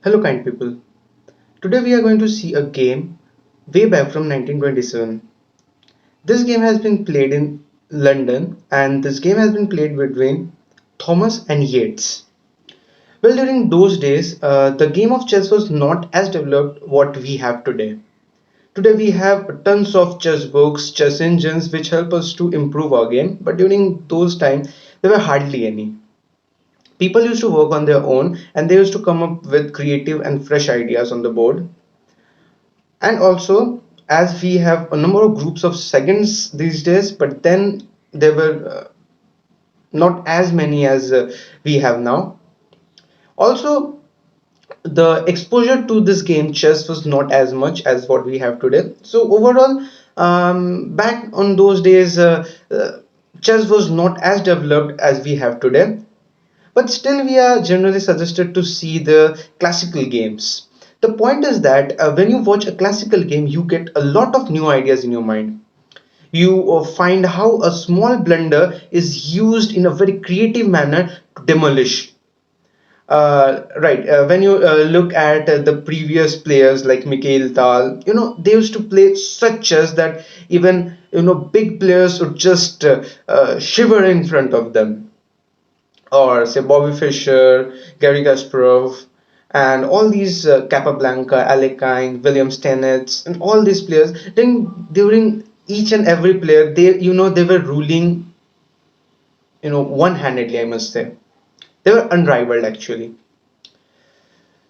Hello, kind people. Today we are going to see a game way back from 1927. This game has been played in London and this game has been played between Thomas and Yates. Well, during those days, the game of chess was not as developed what we have today. Today we have tons of chess books, chess engines which help us to improve our game, but during those times there were hardly any. People used to work on their own and they used to come up with creative and fresh ideas on the board. And also, as we have a number of groups of seconds these days, but then there were not as many as we have now. Also, the exposure to this game chess was not as much as what we have today. So overall, back on those days, chess was not as developed as we have today. But still, we are generally suggested to see the classical games. The point is that when you watch a classical game, you get a lot of new ideas in your mind. You find how a small blunder is used in a very creative manner to demolish. Right. When you look at the previous players like Mikhail Tal, they used to play such chess that even big players would just shiver in front of them, or say Bobby Fischer, Gary Kasparov, and all these Capablanca, Alekhine, William Stenitz, and all these players. During each and every player, they were ruling one-handedly. I must say they were unrivaled actually.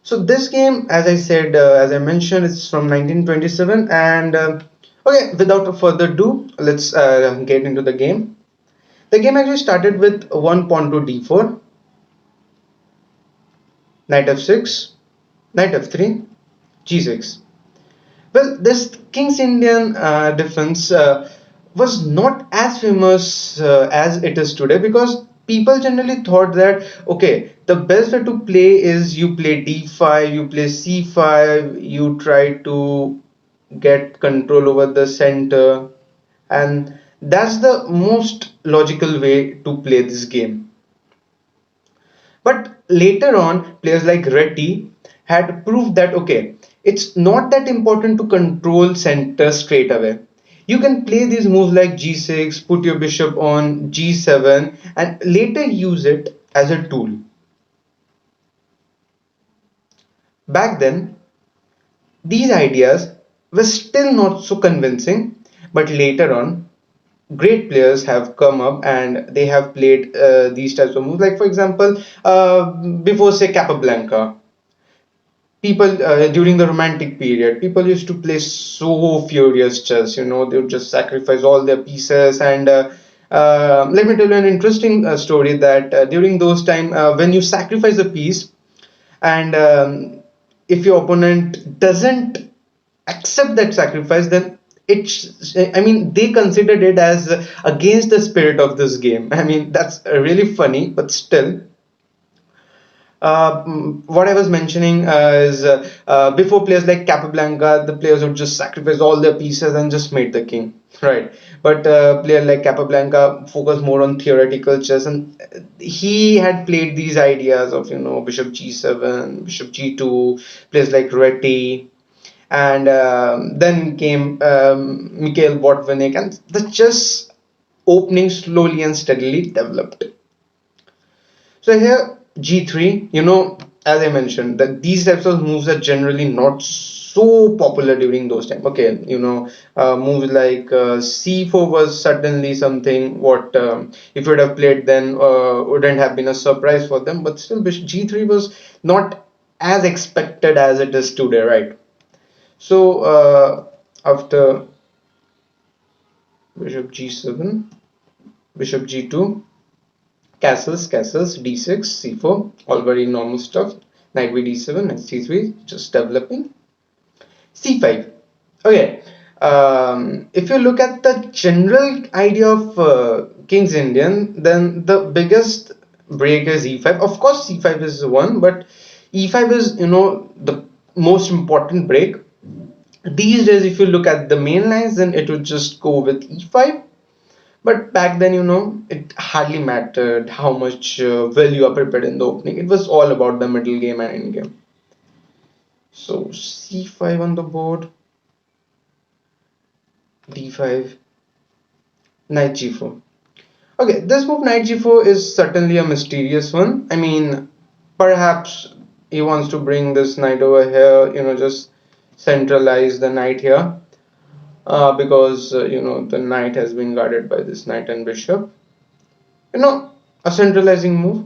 So this game, as I said, as I mentioned, it's from 1927, and okay, without further ado, let's get into the game. The game actually started with one pawn to d4, knight f6, knight f3, g6. Well, this King's Indian defense was not as famous as it is today because people generally thought that okay, the best way to play is you play d5, you play c5, you try to get control over the center, and that's the most logical way to play this game. But later on, players like Reddy had proved that okay, it's not that important to control center straight away. You can play these moves like g6, put your bishop on g7, and later use it as a tool. Back then, these ideas were still not so convincing, but later on, great players have come up and they have played these types of moves. Like, for example, before, say, Capablanca. People during the romantic period, people used to play so furious chess. They would just sacrifice all their pieces. And let me tell you an interesting story that during those time, when you sacrifice a piece, and if your opponent doesn't accept that sacrifice, then I mean, they considered it as against the spirit of this game. I mean, that's really funny, but still, what I was mentioning is before, players like Capablanca, the players would just sacrifice all their pieces and just mate the king, right? But player like Capablanca focused more on theoretical chess, and he had played these ideas of Bishop G7, Bishop G2, players like Reti, and then came Mikhail Botvinnik, and the chess opening slowly and steadily developed. So here G3, as I mentioned, that these types of moves are generally not so popular during those time. Okay, moves like C4 was certainly something what if you would have played then wouldn't have been a surprise for them, but still G3 was not as expected as it is today, right? So after Bishop G7, Bishop G2, castles, d6, c4, all very normal stuff. Knight b d7, knight c3, just developing. c5. Okay, if you look at the general idea of King's Indian, then the biggest break is e5. Of course, c5 is one, but e5 is the most important break. These days, if you look at the main lines, then it would just go with e5. But back then, it hardly mattered how much well you are prepared in the opening. It was all about the middle game and end game. So c5 on the board, d5, knight g4. Okay, this move knight g4 is certainly a mysterious one. I mean, perhaps he wants to bring this knight over here, just centralize the knight here, because the knight has been guarded by this knight and bishop. A centralizing move.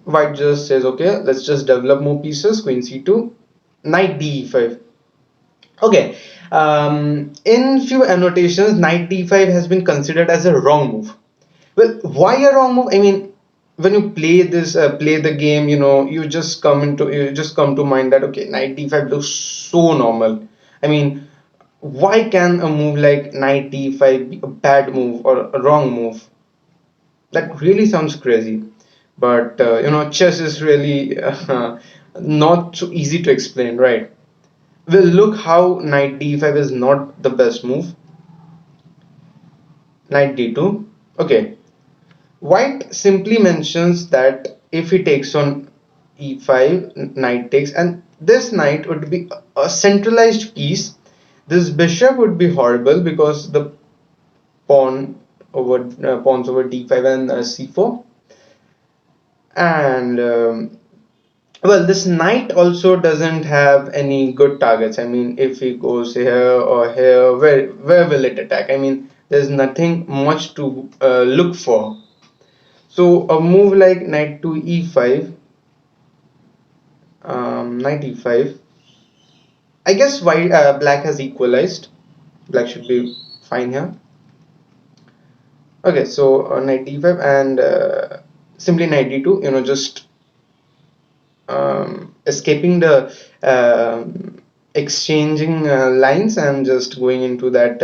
White just says, okay, let's just develop more pieces. Queen c2, knight d5. Okay, in few annotations, knight d5 has been considered as a wrong move. Well, why a wrong move? I mean, when you play the game, you just come to mind that okay, knight d5 looks so normal. I mean, why can a move like knight d5 be a bad move or a wrong move? That really sounds crazy. But chess is really not so easy to explain, right? Well, look how knight d5 is not the best move. Knight d2. Okay, white simply mentions that if he takes on e5, knight takes, and this knight would be a centralized piece. This bishop would be horrible because the pawn pawns over d5 and c4. And well, this knight also doesn't have any good targets. I mean, if he goes here or here, where will it attack? I mean, there's nothing much to look for. So a move like knight to e5, knight e5. I guess white black has equalized. Black should be fine here. Okay, so knight d5 and simply knight d2. Just escaping the exchanging lines and just going into that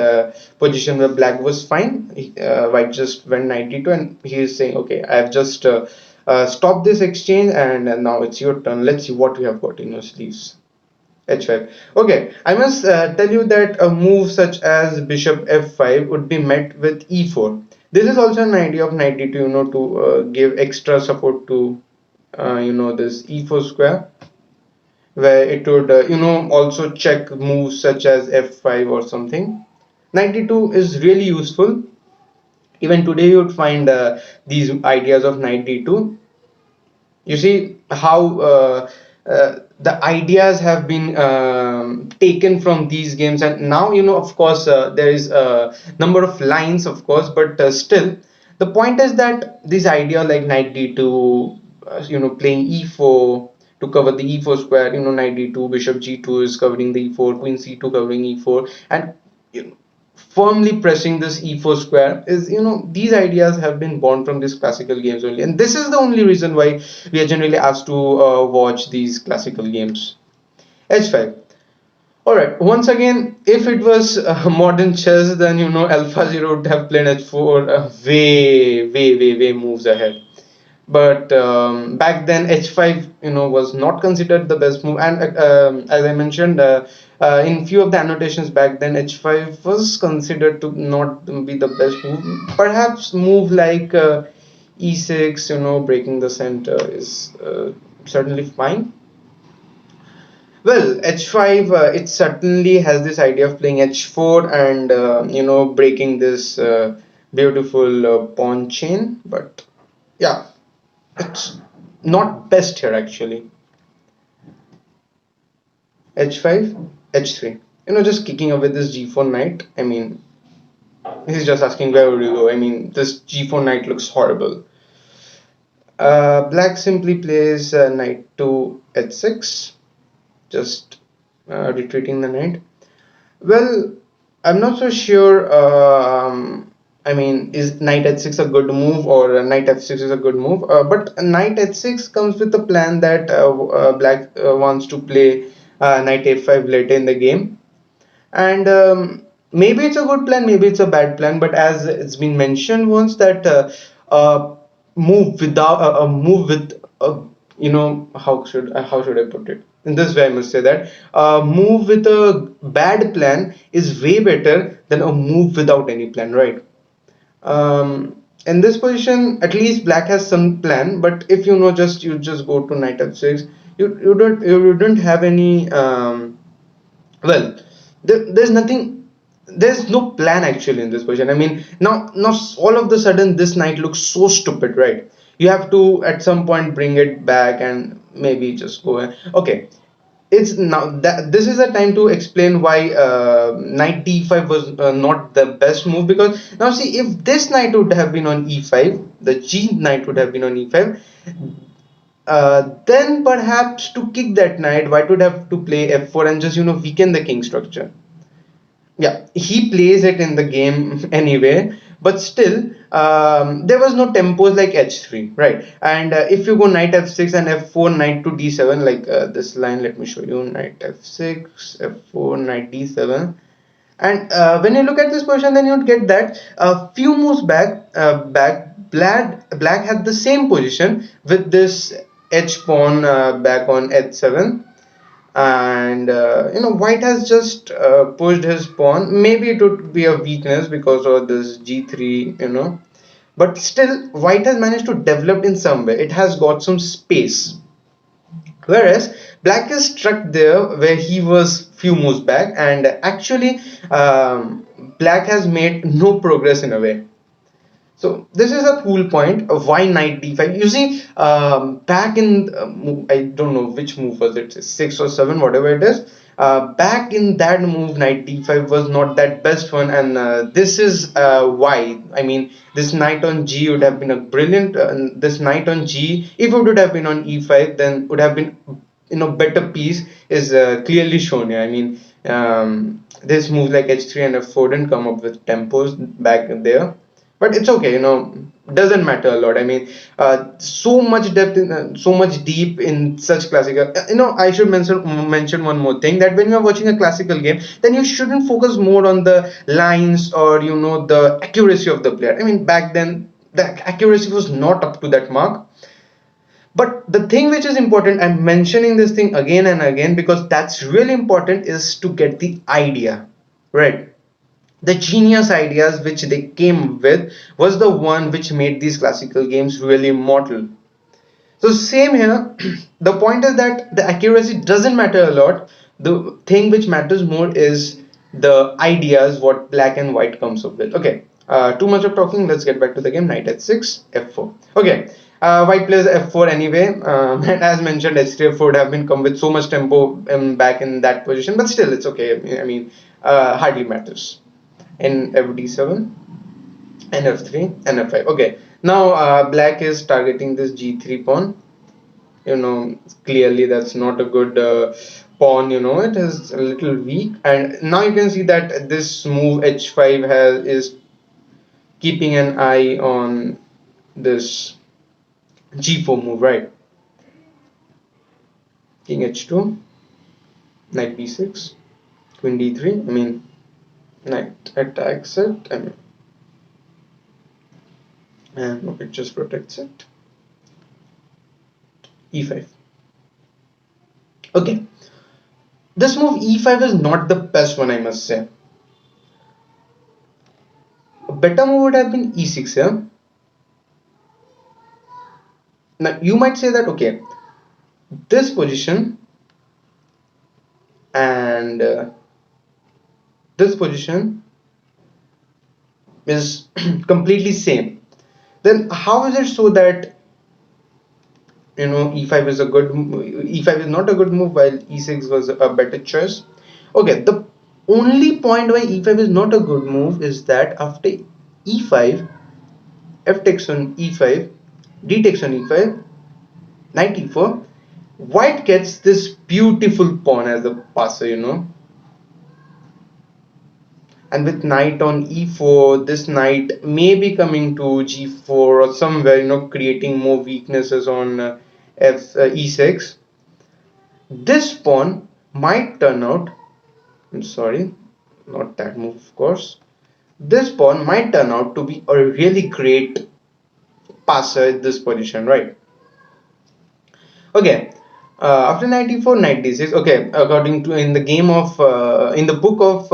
position where black was fine. White just went 92 and he is saying, okay, I have just stopped this exchange and now it's your turn. Let's see what you have got in your sleeves. h5. Okay, I must tell you that a move such as bishop f5 would be met with e4. This is also an idea of knight d2, to give extra support to this e4 square, where it would also check moves such as f5 or something. Knight d2 is really useful. Even today you would find these ideas of knight d2. You see how the ideas have been taken from these games, and now of course there is a number of lines, of course, but still the point is that this idea like knight d2, playing e4 to cover the e4 square, knight d2, bishop g2 is covering the e4, queen c2 covering e4, and you know, firmly pressing this e4 square is, these ideas have been born from these classical games only, and this is the only reason why we are generally asked to watch these classical games. h5. All right, once again, if it was modern chess, then AlphaZero would have played h4 way moves ahead. But back then h5 was not considered the best move, and as I mentioned in few of the annotations back then, h5 was considered to not be the best move. Perhaps move like e6, breaking the center is certainly fine. Well, h5, it certainly has this idea of playing h4 and breaking this beautiful pawn chain, but yeah, it's not best here actually. h5, h3. Just kicking away this g4 knight. I mean, he's just asking where would you go. I mean, this g4 knight looks horrible. Black simply plays knight to h6, just retreating the knight. Well, I'm not so sure. I mean, is knight h6 a good move or knight f6 is a good move? But knight h6 comes with a plan that black wants to play knight a5 later in the game, and maybe it's a good plan, maybe it's a bad plan. But as it's been mentioned once that a move with how should I put it? In this way, I must say that a move with a bad plan is way better than a move without any plan, right? In this position, at least black has some plan. But if you just go to knight f6, you don't have any well, there's nothing, there's no plan actually in this position. I mean, now all of the sudden this knight looks so stupid, right? You have to at some point bring it back and maybe just go okay. It's now that this is the time to explain why knight d5 was not the best move, because now see, if this knight would have been on e5, the g knight would have been on e5, then perhaps to kick that knight, white would have to play f4 and just weaken the king structure. Yeah, he plays it in the game anyway, but still, there was no tempos like h3, right? And if you go knight f6 and f4, knight to d7, like this line, let me show you: knight f6, f4, knight d7. And when you look at this position, then you'd get that a few moves back, black had the same position with this h pawn back on h7, and white has just pushed his pawn. Maybe it would be a weakness because of this g3, but still white has managed to develop in some way. It has got some space, whereas black is stuck there where he was few moves back, and actually black has made no progress in a way. So this is a cool point of why knight d5. You see, back in I don't know which move was it, 6 or 7, whatever it is. Back in that move, knight d5 was not that best one, and this is why. I mean, this knight on g would have been a brilliant. This knight on g, if it would have been on e5, then would have been better piece is clearly shown here. I mean, this move like h3 and f4 didn't come up with tempos back there, but it's okay, doesn't matter a lot. I mean, so much depth in, so much deep in such classical, I should mention one more thing, that when you're watching a classical game, then you shouldn't focus more on the lines or the accuracy of the player. I mean, back then the accuracy was not up to that mark. But the thing which is important, I'm mentioning this thing again and again because that's really important, is to get the idea right. The genius ideas which they came with was the one which made these classical games really immortal. So same here. The point is that the accuracy doesn't matter a lot. The thing which matters more is the ideas what black and white comes up with. Okay. Too much of talking. Let's get back to the game. Knight h6, f4. Okay. White plays f4 anyway. As mentioned, h3, f4 would have been come with so much tempo back in that position, but still it's okay. I mean, hardly matters. In fd7 and f3 and f5. Okay, now black is targeting this g3 pawn. Clearly that's not a good pawn. It is a little weak, and now you can see that this move h5 is keeping an eye on this g4 move, right? King h2, knight b6, queen d3. I mean, knight attacks it. I mean, and it just protects it. e5. Okay, this move e5 is not the best one, I must say. A better move would have been e6 here. Now you might say that, okay, this position and this position is completely same. Then how is it so that e5 is a good e5 is not a good move while e6 was a better choice? Okay, the only point why e5 is not a good move is that after e5, f takes on e5, d takes on e5, knight e4, white gets this beautiful pawn as a passer. And with knight on e4, this knight may be coming to g4 or somewhere, creating more weaknesses on e6. This pawn might turn out, I'm sorry, not that move, of course. This pawn might turn out to be a really great passer at this position, right? Okay, after 94, knight d6. Okay, according to in the game of in the book of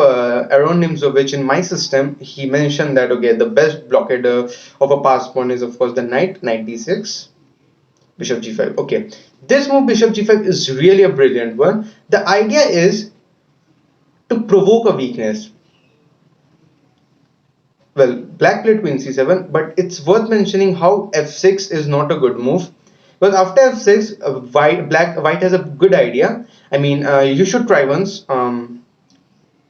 Aaron Nimzovich in my system, he mentioned that okay, the best blockader of a pass pawn is of course the knight d6, bishop g5. Okay, This move bishop g5 is really a brilliant one. The idea is to provoke a weakness. Well, black played queen c7, but it's worth mentioning how f6 is not a good move. Because after f6, white has a good idea. I mean, you should try once.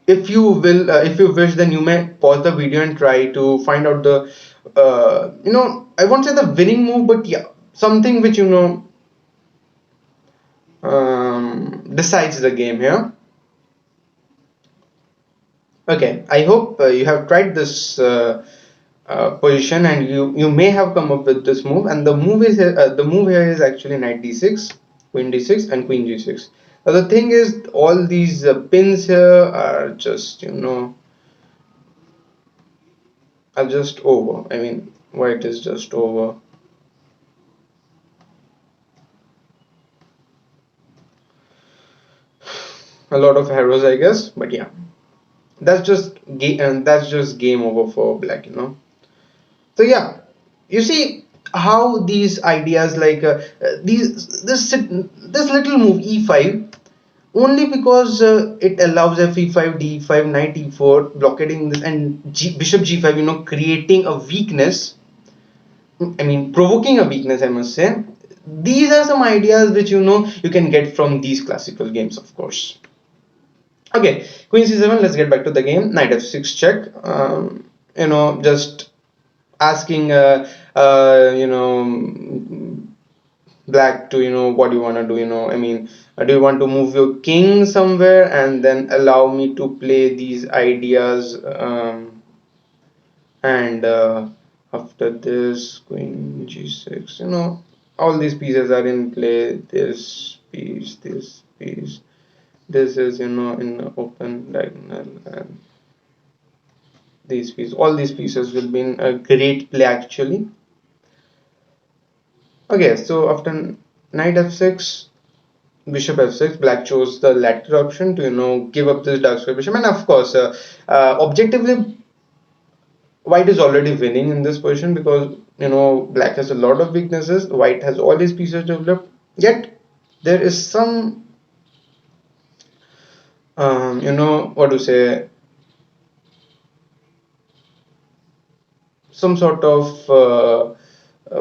If you will, if you wish, then you may pause the video and try to find out the, I won't say the winning move, but yeah, something which decides the game here. Okay, I hope you have tried this position and you may have come up with this move. And the move here is actually knight d6, queen d6, and queen g6. Now the thing is, all these pins here are just are just over. I mean, white is just over. A lot of arrows, I guess, but yeah, that's just game over for black. So yeah, you see how these ideas like this little move e5, only because it allows f e5 d5 knight e4 blockading this, and bishop g5, creating a weakness. I mean, provoking a weakness, I must say. These are some ideas which you can get from these classical games, of course. Okay, queen c7. Let's get back to the game. Knight f6 check. Just asking black to what do you want to do. I mean, do you want to move your king somewhere and then allow me to play these ideas, and after this queen g6, all these pieces are in play. This is in open diagonal, and all these pieces will be in a great play actually. Okay, so after knight f6, bishop f6, black chose the latter option to give up this dark square bishop, and of course, objectively, white is already winning in this position because black has a lot of weaknesses. White has all these pieces developed, yet there is some what to say, some sort of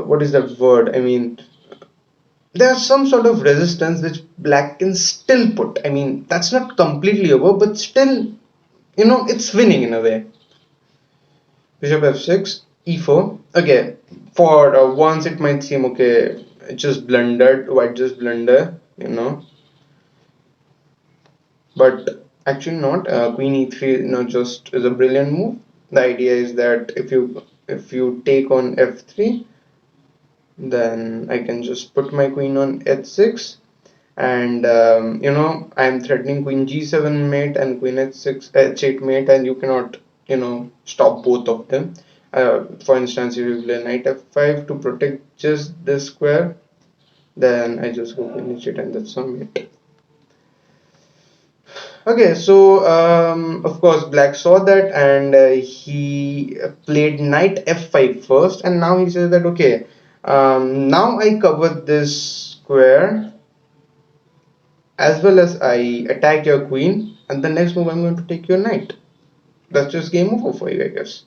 what is that word? I mean, there's some sort of resistance which black can still put. I mean, that's not completely over, but still, it's winning in a way. Bishop f6, e4. Okay, for once it might seem okay, it just blundered, white just blunder, but actually not. Queen e3, just is a brilliant move. The idea is that if you take on f3, then I can just put my queen on h6, and I'm threatening queen g7 mate and queen h6 h8 mate, and you cannot stop both of them. For instance, if you play knight f5 to protect just this square, then I just go queen h8 and that's on mate. Okay, so of course black saw that, and he played knight f5 first, and now he says that okay, now I cover this square as well as I attack your queen, and the next move I'm going to take your knight. That's just game over for you, I guess.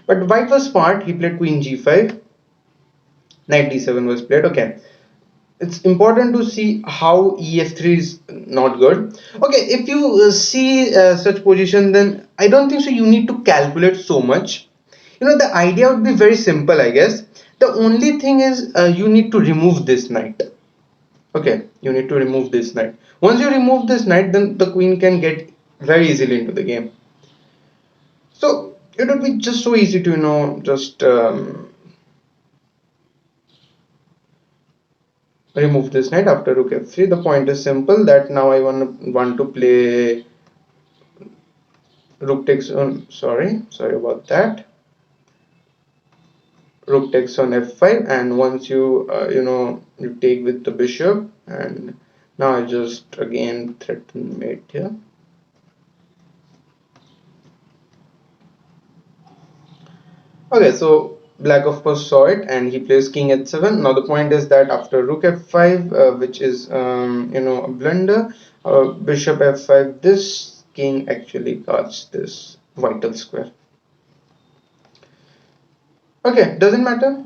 But white was smart. He played queen g5, knight d7 was played. Okay, it's important to see how ef3 is not good. Okay, if you see such position, then I don't think so you need to calculate so much. The idea would be very simple, I guess. The only thing is you need to remove this knight. Okay, you need to remove this knight. Once you remove this knight, then the queen can get very easily into the game. So it would be just so easy to just remove this knight after rook f3. The point is simple, that now I want to play rook takes on, sorry about that, rook takes on f5, and once you take with the bishop, and now I just again threaten mate here. Okay, so Black of course saw it and he plays king h7. Now the point is that after rook f5, which is a blunder, bishop f5, this king actually guards this vital square. Okay, doesn't matter.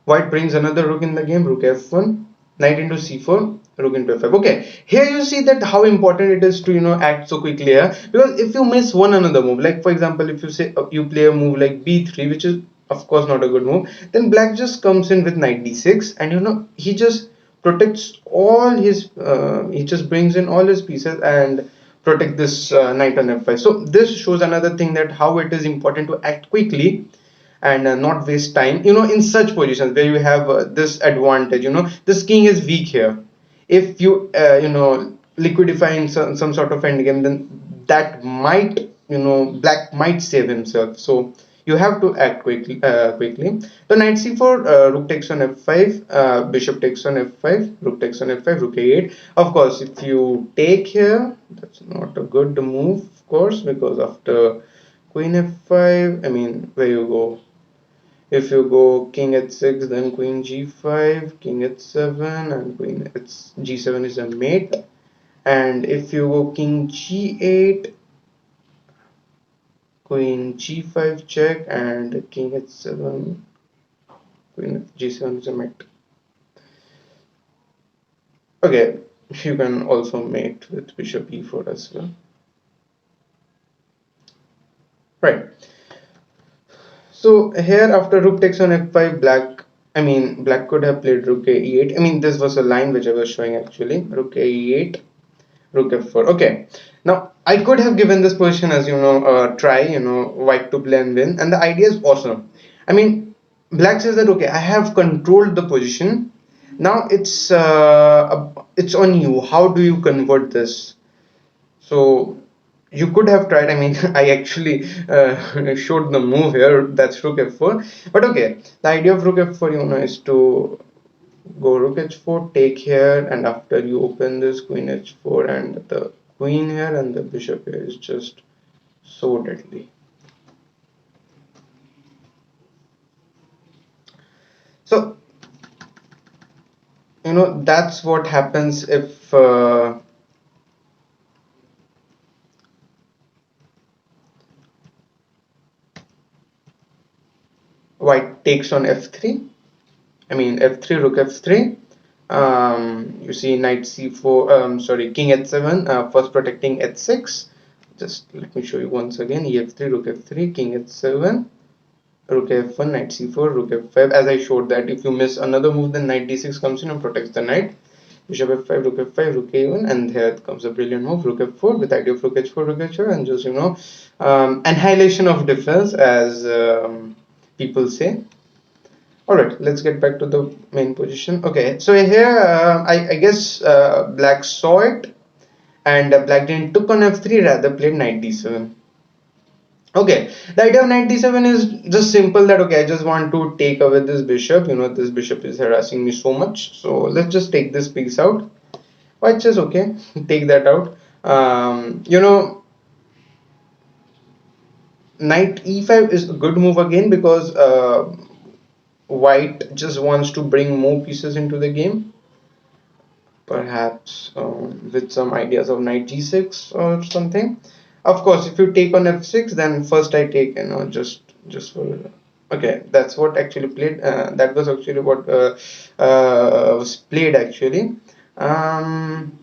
White brings another rook in the game, rook f1, knight into c4, rook into f5. Okay, here you see that how important it is to act so quickly here, because if you miss one another move, like for example, if you say you play a move like b3, which is of course not a good move, then black just comes in with knight d6, and he just protects all his, he just brings in all his pieces and protect this knight on f5. So this shows another thing, that how it is important to act quickly and not waste time in such positions where you have this advantage. This king is weak here. If you liquidify in some sort of endgame, then that might, black might save himself. So you have to act quickly. So knight c4, rook takes on f5, bishop takes on f5, rook takes on f5, rook a8. Of course, if you take here, that's not a good move, of course, because after queen f5, I mean, where you go, if you go king h6, then queen g5, king h7, and queen g7 is a mate. And if you go king g8, queen g5 check, and king h7, queen g7 is a mate. Okay, you can also mate with bishop e4 as well. Right. So here after rook takes on f5, black could have played rook a e8. I mean, this was a line which I was showing actually. Rook a e8, rook f4. Okay, now I could have given this position as try, white to play and win, and the idea is awesome. I mean, black says that okay, I have controlled the position. Now it's on you. How do you convert this? So you could have tried. I mean, I actually showed the move here. That's rook f4. But okay, the idea of rook f4, is to go rook h4, take here, and after you open this queen h4 and the queen here and the bishop here is just so deadly. So that's what happens if white takes on f3. I mean f3, rook f3. You see knight c4, sorry, king h7, first protecting h6. Just let me show you once again. ef3, rook f3, king h7, rook f1, knight c4, rook f5. As I showed that if you miss another move, then knight d6 comes in and protects the knight. Bishop f5, rook f5, rook a1, and here comes a brilliant move, rook f4, with idea of rook h4, rook h4, and just annihilation of defense, as people say. Alright, let's get back to the main position. Okay, so here I guess black saw it, and black didn't took on f3, rather played knight d7. Okay, the idea of knight d7 is just simple, that okay, I just want to take away this bishop. This bishop is harassing me so much, so let's just take this piece out. White says okay, take that out. Knight e5 is a good move again, because white just wants to bring more pieces into the game, perhaps with some ideas of knight g6 or something. Of course, if you take on f6, then first I take, just for, okay, that's what actually played. That was actually what was played actually. Um,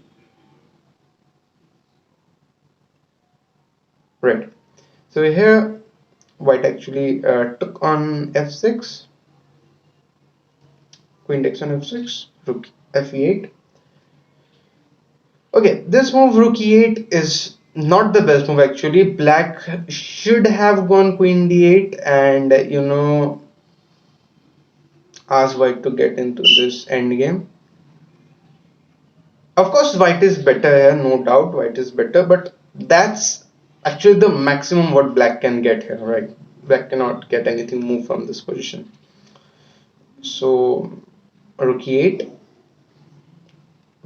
right. So here, white actually took on f6, queen takes on f6, rook f8. Okay, this move rook e8 is not the best move actually. Black should have gone queen d8 and ask white to get into this endgame. Of course, white is better here, no doubt. White is better, but that's actually the maximum what black can get here, right? Black cannot get anything more from this position. So rook e8,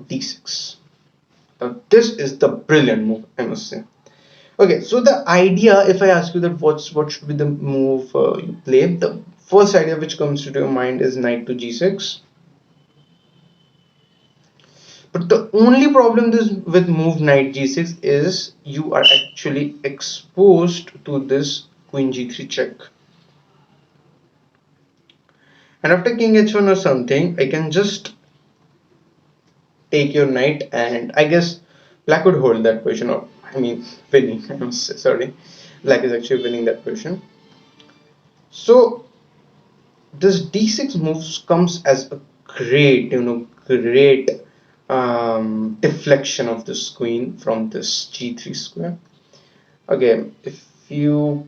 d6. This is the brilliant move, I must say. Okay, so the idea, if I ask you that what should be the move you play, the first idea which comes to your mind is knight to g6. But the only problem this with move knight g6 is you are actually exposed to this queen g3 check. And after king h1 or something, I can just take your knight, and I guess black would hold that position, or I mean winning. I'm sorry, black is actually winning that position. So this d6 moves comes as a great, great deflection of this queen from this g3 square. Okay, if you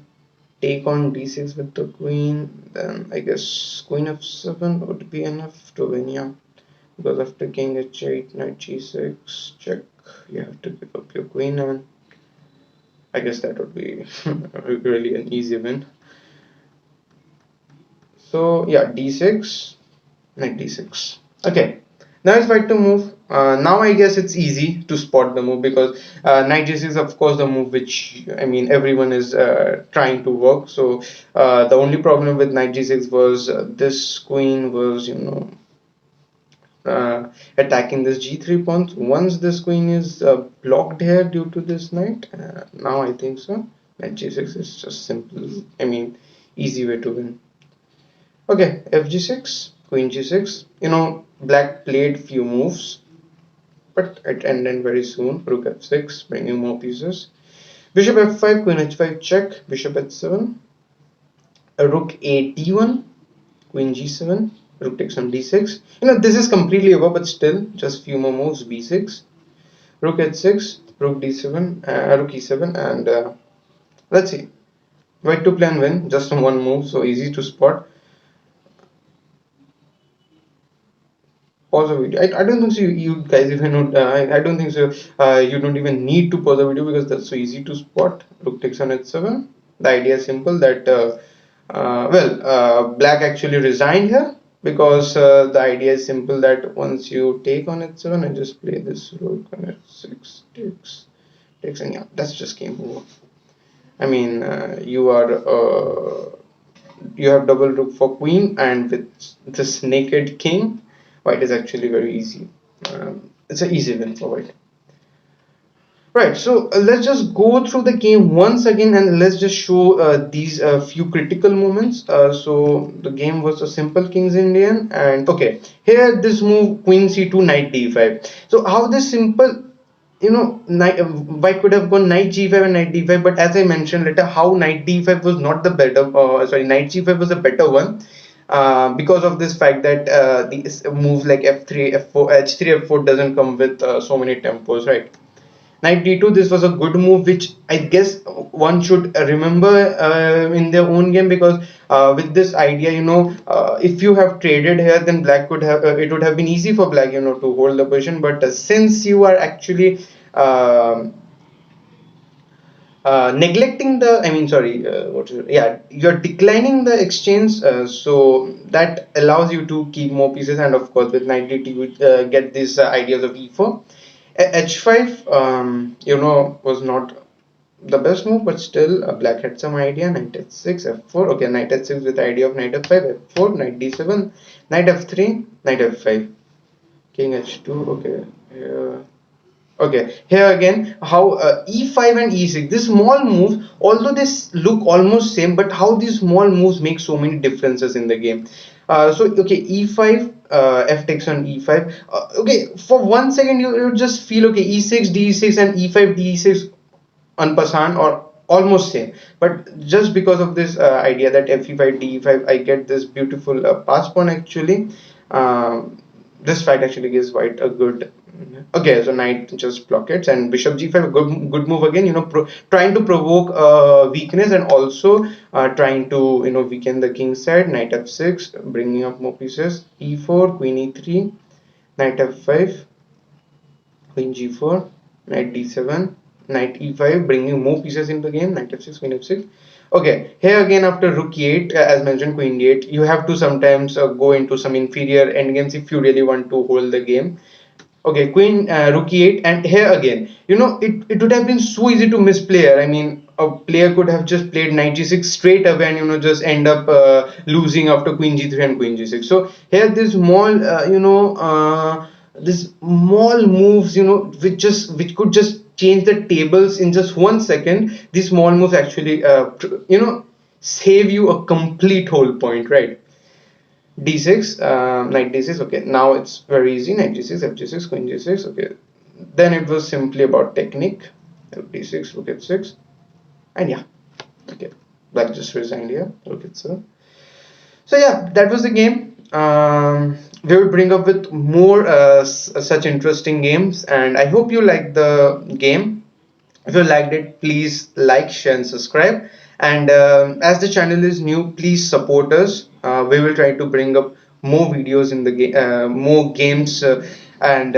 take on d6 with the queen, then I guess queen f7 would be enough to win, yeah. Because after king h8, knight g6, check, you have to give up your queen, and I guess that would be really an easy win. So yeah, d6, knight d6. Okay, now it's right to move. Now I guess it's easy to spot the move because knight g6 is of course the move which I mean everyone is trying to work. So the only problem with knight g6 was this queen was attacking this g3 pawn. Once this queen is blocked here due to this knight, now I think so. Knight g6 is just simple. I mean, easy way to win. Okay, fg6, queen g6. Black played few moves, but it ended very soon. Rook f6, bringing more pieces. Bishop f5, queen h5 check. Bishop h7. Rook a d1, queen g7. Rook takes on d6. This is completely over, but still, just few more moves. b6, rook h6, rook d7, rook e7, and let's see. White to play and win, just on one move, so easy to spot. Pause the video. I don't think so. You guys even not. I don't think so. You don't even need to pause the video because that's so easy to spot. Rook takes on h7. The idea is simple. That black actually resigned here because the idea is simple. That once you take on h7, I just play this rook on h6 takes, and yeah, that's just game over. I mean, you have double rook for queen, and with this naked king, white is actually very easy. It's an easy win for white. Right, so let's just go through the game once again and let's just show these few critical moments. So the game was a simple King's Indian, and okay, here this move Queen C2, Knight D5. So how this simple, white could have gone Knight G5 and Knight D5, but as I mentioned later, how Knight D5 was not the better, sorry, Knight G5 was a better one. Because of this fact that these moves like f3, f4, h3, f4 doesn't come with so many tempos, right? Knight d2, this was a good move which I guess one should remember in their own game, because with this idea, if you have traded here, then black could have it would have been easy for black, to hold the position. But since you are actually neglecting the, I mean, sorry, what is it? Yeah, you're declining the exchange, so that allows you to keep more pieces, and of course with knight d2 you get these ideas of e4. H5, was not the best move, but still black had some idea. Knight h6, f4. Okay, knight h6 with idea of knight f5, f4, knight d7, knight f3, knight f5, king h2. Okay, okay. Here again, how e5 and e6. This small moves, although they look almost same, but how these small moves make so many differences in the game. So okay, e5, f takes on e5. Okay, for 1 second you just feel okay, e6 d6 and e5 d6 unpassant or almost same, but just because of this idea that fe5 d5, I get this beautiful pass pawn actually. This fight actually gives white a good. Okay, so knight just blockades, and bishop g5, good move again, trying to provoke weakness, and also trying to weaken the king side. Knight f6, bringing up more pieces. e4, queen e3, knight f5, queen g4, knight d7, knight e5, bringing more pieces into the game. Knight f6, queen f6. Okay, here again after rook e8, as mentioned, queen d8, you have to sometimes go into some inferior endgames if you really want to hold the game. Okay, queen, rook e8, and here again, it would have been so easy to miss player. I mean, a player could have just played knight g6 straight away and just end up losing after queen g3 and queen g6. So here this small, this small moves, which could just change the tables in just 1 second. These small moves actually, save you a complete whole point, right? d6, knight d6. Okay, now it's very easy. Knight g6, f g6, queen g6. Okay, then it was simply about technique. d6, rook f6, and yeah. Okay, black just resigned here. Rook h7. So yeah, that was the game. We will bring up with more such interesting games, and I hope you like the game. If you liked it, please like, share, and subscribe. And as the channel is new, please support us. We will try to bring up more videos in the game, more games. And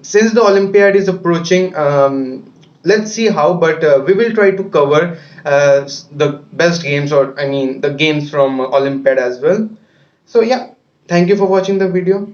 since the Olympiad is approaching, let's see how. But we will try to cover the best games, or I mean, the games from Olympiad as well. So yeah, thank you for watching the video.